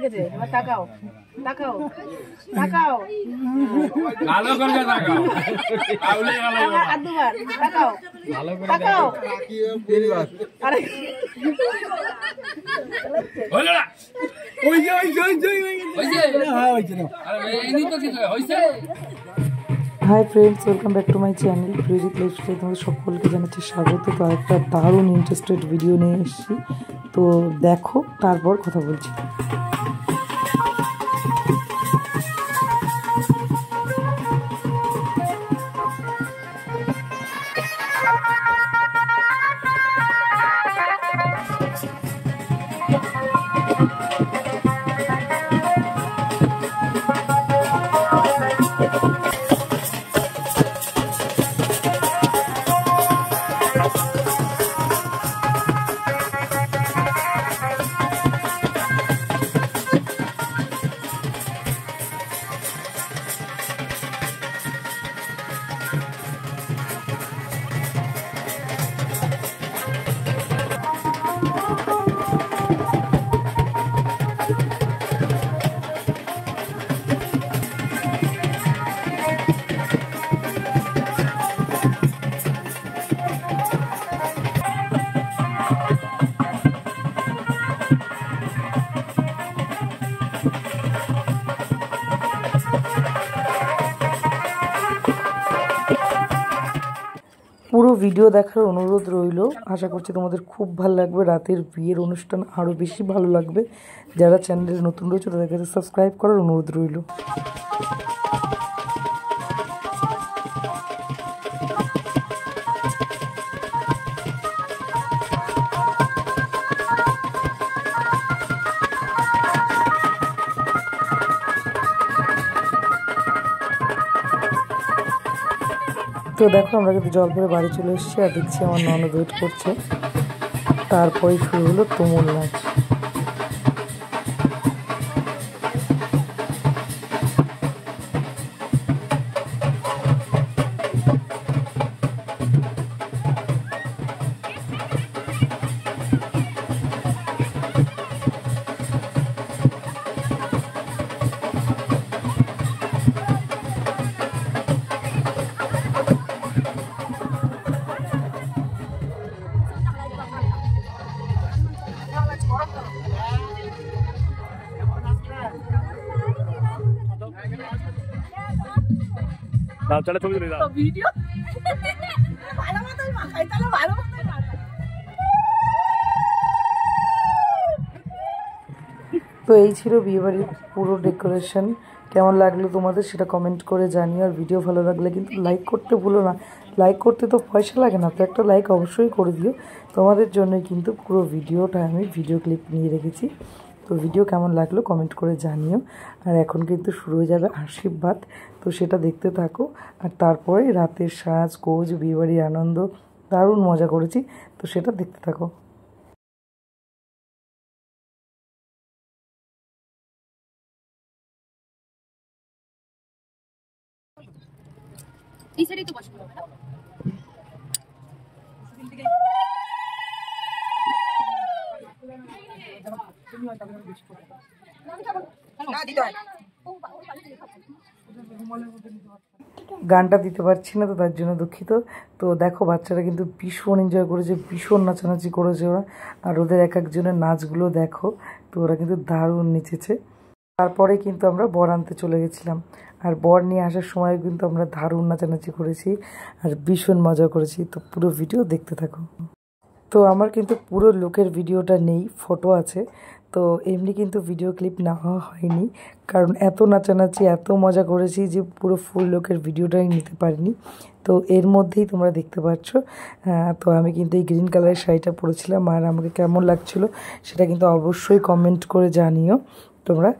গেছে, এবার তাকাও তাকাও তাকাও, ভালো করে তাকাও, আউলে গেল আর দুবার তাকাও, ভালো করে তাকাও, তিনবার। আরে হলো না ওই যে হইছে হ্যাঁ হইছে না আরে এনি তো কিছু হইছে। Hi friends, welcome back to my channel Priyajit lifestyle. তোমাদের সকলকে জানাচ্ছি স্বাগত। তো একটা দারুণ ইন্টারেস্টেড ভিডিও নিয়ে এসেছি, তো দেখো তারপর কথা বলছি। পুরো ভিডিও দেখার অনুরোধ রইল। আশা করছি তোমাদের খুব ভালো লাগবে। রাতের বিয়ের অনুষ্ঠান আরও বেশি ভালো লাগবে। যারা চ্যানেলে নতুন রয়েছে তাদের কাছে সাবস্ক্রাইব করার অনুরোধ রইল। তো দেখো আমরা কিন্তু জল করে বাড়ি চলে এসেছি, আর দেখছি আমার ননদ ওয়েট করছে। তারপরে শুরু হলো তুমুল নাচ। দাও চলে ছবি তুলে দাও ভিডিও ভালো মতোই মাখাই, তাহলে ভালো মতোই মাখাই। তো এই ছিল বিয়েবাড়ির পুরো ডেকোরেশন। কেমন লাগলো তোমাদের সেটা কমেন্ট করে জানিও। আর ভিডিও ভালো লাগলে কিন্তু লাইক করতে ভুলো না। লাইক করতে তো পয়সা লাগে না, তো একটা লাইক অবশ্যই করে দিও। তোমাদের জন্যই কিন্তু পুরো ভিডিওটা আমি ভিডিও ক্লিপ নিয়ে রেখেছি। তো ভিডিও কেমন লাগলো কমেন্ট করে জানিও। আর এখন কিন্তু শুরু হয়ে যাবে আশীর্বাদ, তো সেটা দেখতে থাকো। আর তারপরে রাতের সাজ গোজ বিয়েবাড়ির আনন্দ, দারুণ মজা করেছি, তো সেটা দেখতে থাকো। এই সাইডেই তো বসবো না। গানটা দিতে পারছি না, তো তার জন্য দুঃখিত। তো দেখো বাচ্চারা কিন্তু ভীষণ এনজয় করেছে, ভীষণ নাচানাচি করেছে ওরা। আর ওদের এক একজনের নাচগুলো দেখো, তো ওরা কিন্তু দারুণ নেচেছে। তারপরে কিন্তু আমরা বর আনতে চলে গেছিলাম, আর বর নিয়ে আসার সময় কিন্তু আমরা দারুণ নাচানাচি করেছি আর ভীষণ মজা করেছি। তো পুরো ভিডিও দেখতে থাকো। তো আমার কিন্তু পুরো লুকের ভিডিওটা নেই, ফটো আছে। তো এমনি কিন্তু ভিডিও ক্লিপ নেওয়া হয়নি, কারণ এত নাচানাচি এত মজা করেছি যে পুরো ফুল লুকের ভিডিওটাই নিতে পারিনি। তো এর মধ্যেই তোমরা দেখতে পাচ্ছ। তো আমি কিন্তু এই গ্রিন কালারের শাড়িটা পরেছিলাম, আর আমাকে কেমন লাগছিল সেটা কিন্তু অবশ্যই কমেন্ট করে জানিও তোমরা।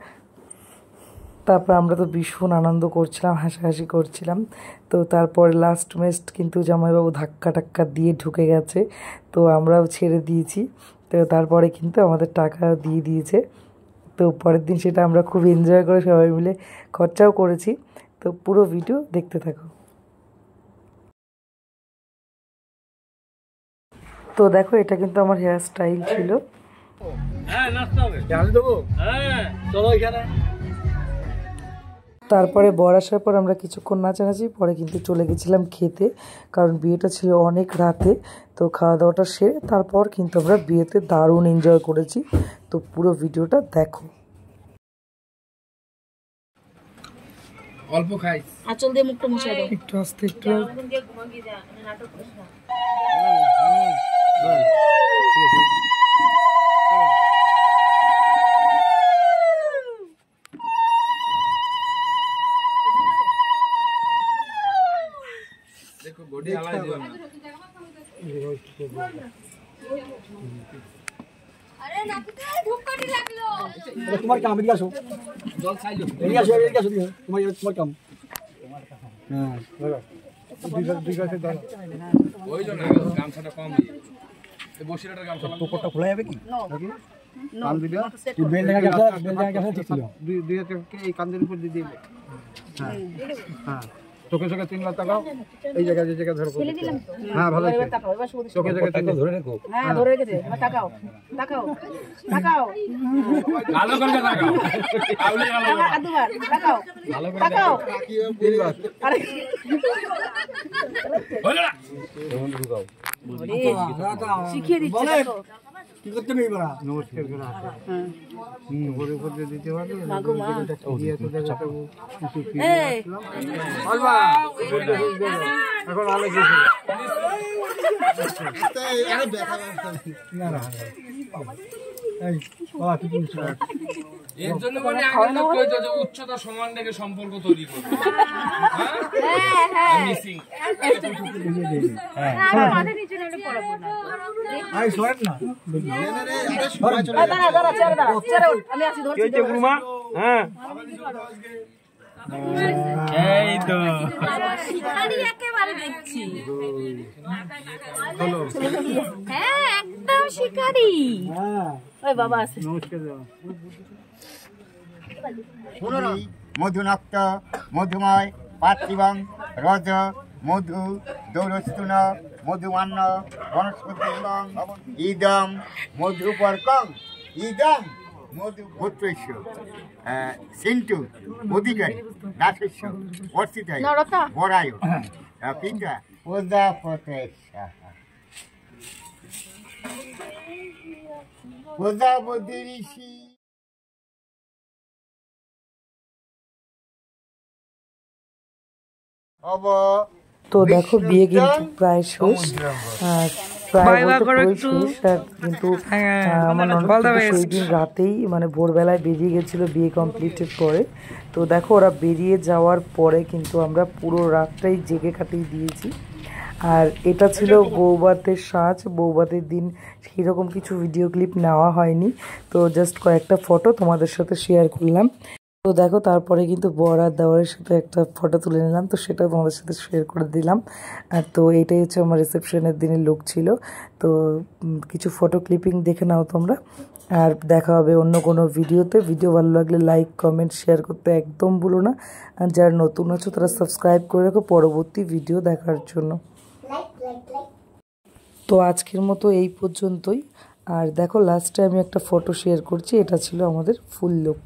তারপর আমরা তো ভীষণ আনন্দ করছিলাম, হাসাহাসি করছিলাম। তো তারপর লাস্ট মেস্ট কিন্তু জামাইবাবু ধাক্কা টাক্কা দিয়ে ঢুকে গেছে, তো আমরাও ছেড়ে দিয়েছি। তো তারপরে কিন্তু আমাদের টাকা দিয়ে দিয়েছে। তো পরের দিন সেটা আমরা খুব এনজয় করে সবাই মিলে খরচাও করেছি। তো পুরো ভিডিও দেখতে থাকো। তো দেখো এটা কিন্তু আমার হেয়ার স্টাইল ছিল। হ্যাঁ নাচতে হবে, ডাল দেবো। হ্যাঁ চলো এখানে। তারপরে বর আসার পর আমরা কিছুক্ষণ নাচানাচি পরে কিন্তু চলে গেছিলাম খেতে, কারণ বিয়েটা ছিল অনেক রাতে। তো খাওয়া দাওয়াটা সেরে তারপর কিন্তু আমরা বিয়েতে দারুণ এনজয় করেছি। তো পুরো ভিডিওটা দেখো। অল্প খাই। আঁচল দিয়ে মুখটা মুছে দাও। একটু আস্তে একটু দেখো বডি আলাই দিও না। আরে নাপিতে ধূপকাঠি লাগলো। তোমার কাম, এদিকে আসো, জল খাইলো। এদিকে আসো, এদিকে আসো, তোমার কাম। হ্যাঁ দুই গাছে দাও। ওই জন্য গামছাটা কম দিয়ে। এই বসিরাটার গামছা লাগবে। পকেটটা খোলা যাবে কি নাকি? কান দিলে তুই বেল দেখা গেছে, বেল দেখা গেছে ঠিক ছিল। দুই হাতে এই কানের উপর দিয়ে দিলে। হ্যাঁ হ্যাঁ, চোখে চোখে 3 বার তাকাও। এই জায়গা যে জায়গা ধরো। হ্যাঁ ভালো আছে। তাকাও এবার শুধু চোখে চোখে ধরে রাখো। হ্যাঁ ধরে রেখেছে। এবার তাকাও তাকাও তাকাও ভালো করে তাকাও। আউলে ভালো করে। আর দুবার তাকাও তাকাও 3 বার। আরে হলো না। শিখিয়ে দিচ্ছি দেখো। কি করতে নেই বড়া? নমস্কার করা। হ্যাঁ উপরে উপর দিয়ে দিতে পারবে। মাগো মা দিয়ে তো দেখাবো কিছু কি। এই বলবা এখন আলো গেছে। আরে দেখা যাচ্ছে না না। এই বাবা কি কিছু এর জন্য মানে আগে লোক কইতো যে উচ্চতা সমান রেখে সম্পর্ক তৈরি করবে। হ্যাঁ হ্যাঁ মিসিং। আমি মাথা নিচে নালে পড়াবো না। আই সরেন না। দাঁড়া দাঁড়া চেয়ারে দাঁড়া চেয়ারে ওঠ। আমি আসি ধরছি কে গুরুমা? হ্যাঁ এই তো শিকারি একেবারে দেখছি। হ্যাঁ একদম শিকারি। হ্যাঁ ওই বাবা আছে। নমস্কার দাও। মধুনাক্ত মধুময় পার্থিবং রজ মধু দৌরস্তুন মধুমান্য বনস্পতি ইদম মধুপর্কং ইদম মধুপুত্রস্য সিন্টু অধিকারী দাসস্য অর্চিতায় বরায় পিতা প্রজাপতি ঋষি। তো দেখো বিয়ে কিন্তু প্রায় শেষ, আর প্রায় বলতে পুরোই শেষ। আর কিন্তু আমার ননদ সেই দিন রাতেই মানে ভোরবেলায় বেরিয়ে গেছিলো বিয়ে কমপ্লিটের পরে। তো দেখো ওরা বেরিয়ে যাওয়ার পরে কিন্তু আমরা পুরো রাতটাই জেগে কাটিয়ে দিয়েছি। আর এটা ছিল বৌভাতের সাজ। বৌভাতের দিন সেরকম কিছু ভিডিও ক্লিপ নেওয়া হয়নি, তো জাস্ট কয়েকটা ফটো তোমাদের সাথে শেয়ার করলাম। তো দেখো তারপরে কিন্তু বর আর দেওয়ারের সাথে একটা ফটো তুলে নিলাম, তো সেটা তোমাদের সাথে শেয়ার করে দিলাম। আর তো এইটাই হচ্ছে আমার রিসেপশনের দিনের লুক ছিল। তো কিছু ফটো ক্লিপিং দেখে নাও তোমরা, আর দেখা হবে অন্য কোনো ভিডিওতে। ভিডিও ভালো লাগলে লাইক কমেন্ট শেয়ার করতে একদম ভুলো না, আর যারা নতুন আছো তারা সাবস্ক্রাইব করে রাখো পরবর্তী ভিডিও দেখার জন্য। তো আজকের মতো এই পর্যন্তই। আর দেখো লাস্টে আমি একটা ফটো শেয়ার করছি, এটা ছিল আমাদের ফুল লুক।